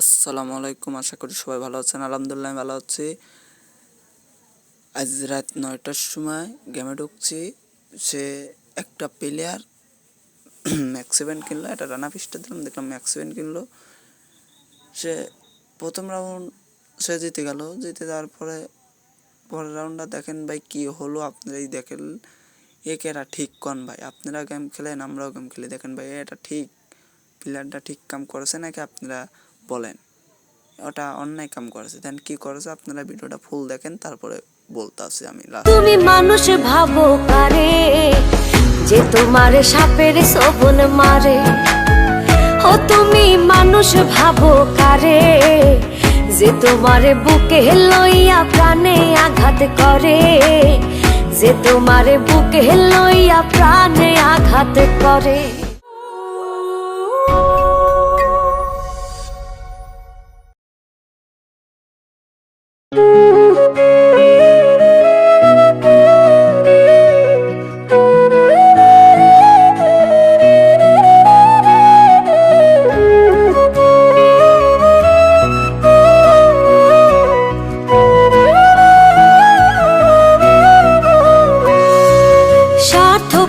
আসসালামু আলাইকুম, আশা করি সবাই ভালো আছেন। আলহামদুলিল্লাহ আমি ভালো আছি। আজ রাত 9টার সময় গেমে ঢুকছি। সে একটা প্লেয়ার ম্যাক্স 7 কিনলো, একটা রানা পিস্টা দিলাম, দেখলাম ম্যাক্স 7 কিনলো। সে প্রথম রাউন্ড সে জিতে গেল। জিতে যাওয়ার পরের রাউন্ডটা দেখেন ভাই কি হলো, আপনারাই দেখেন। এরা ঠিক কন ভাই, আপনারা গেম খেলেন, আমরাও গেম খেলি, দেখেন ভাই এটা ঠিক প্লেয়ারটা ঠিক কাম করেছে নাকি আপনারা বলেন। ওটা অন্যায় কাম করেছে। দেন কি করেছে আপনারা ভিডিওটা ফুল দেখেন, তারপরে বলতাছি আমি। তুমি মানুষ ভাবো কারে যে তোমারে সাপের সবন মারে। ও তুমি মানুষ ভাবো কারে যে তোমারে বুকে লইয়া প্রাণে আঘাত করে। যে তোমারে বুকে লইয়া প্রাণে আঘাত করে।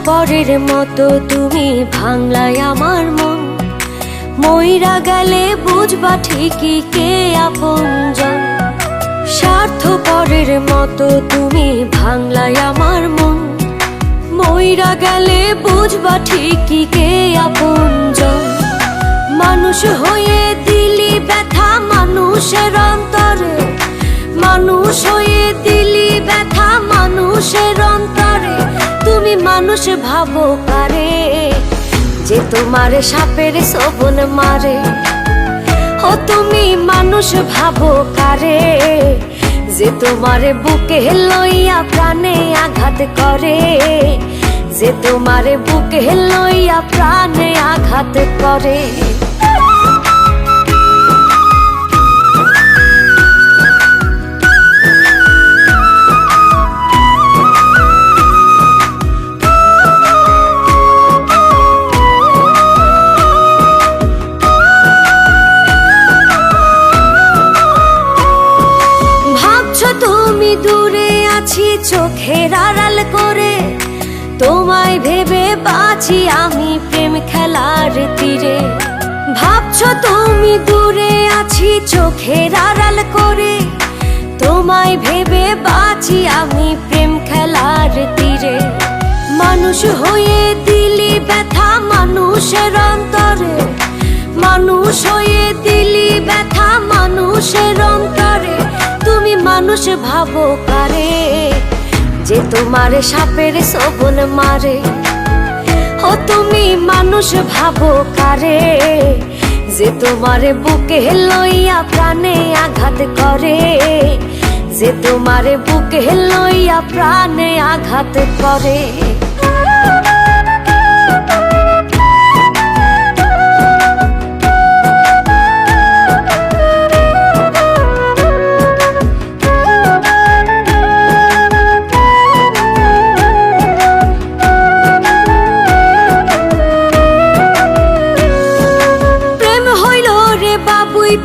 পরের মতো তুমি ভাঙলাই আমার মন। মইরা গেলে বুঝবা ঠিকই কে আপনজন। স্বার্থপরের মতো তুমি ভাঙলাই আমার মন। মইরা গেলে বুঝবা ঠিকই কে আপনজন। মানুষ হয়ে দিলি ব্যথা মানুষের অন্তরে। মানুষ হয়ে দিলি ব্যথা মানুষের অন্তরে। তুমি মানুষ ভাবো কারে যে তোমারে সাপের সবন মারে। ও তুমি মানুষ ভাবো কারে যে তোমারে বুকে লইয়া প্রাণে আঘাত করে। যে তোমারে বুকে লইয়া প্রাণে আঘাত করে। তুমি দূরে আছি চোখের আড়াল করে। তোমায় ভেবে বাঁচি আমি প্রেম খেলার তীরে। ভাবছো তুমি দূরে আছি চোখের আড়াল করে। তোমায় ভেবে বাঁচি আমি প্রেম খেলার তীরে। মানুষ হয়ে দিলি ব্যথা মানুষের অন্তরে। মানুষ হয়ে দিলি ব্যথা মানুষের অন্তরে। তুমি মানুষ ভাবো কারে যে তোমারে সাপের সবন মারে। ও তুমি মানুষ ভাবো কারে যে তোমারে বুকে লইয়া প্রাণে আঘাত করে। যে তোমারে বুকে লইয়া প্রাণে আঘাত করে।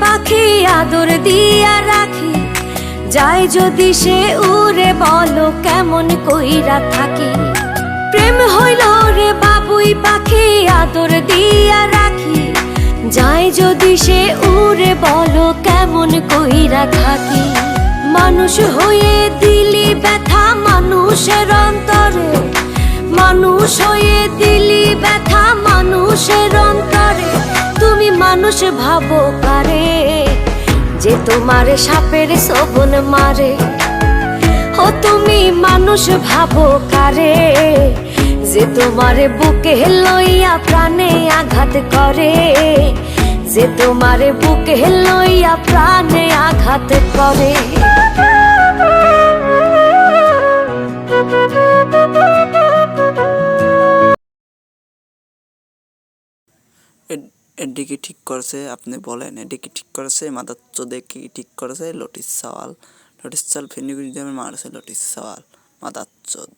পাখি আদর দিয়া রাখি যাই যদি সে উড়ে বলো কেমন কইরা থাকি। প্রেম হইল রে বাবুই পাখি আদর দিয়া রাখি যাই যদি সে উড়ে বলো কেমন কইরা থাকি। মানুষ হয়ে দিলি ব্যথা মানুষের অন্তরে। মানুষ হয়ে দিলি ব্যথা মানুষের অন্তরে। তুমি মানুষ ভাবো কারে যে তোমারে সাপের সবন মারে। ও তুমি মানুষ ভাবো কারে যে তোমারে বুকে লইয়া প্রাণে আঘাত করে। যে তোমারে বুকে লইয়া প্রাণে আঘাত করে। এডি কি ঠিক করেছে আপনি বলেন? এডি কি ঠিক করেছে? মাদার চোদে কি ঠিক করেছে? লটিস সাওয়াল ফেনিগুড়ি দিয়ে মারছে লটিস সাওয়াল মাদার চোদ।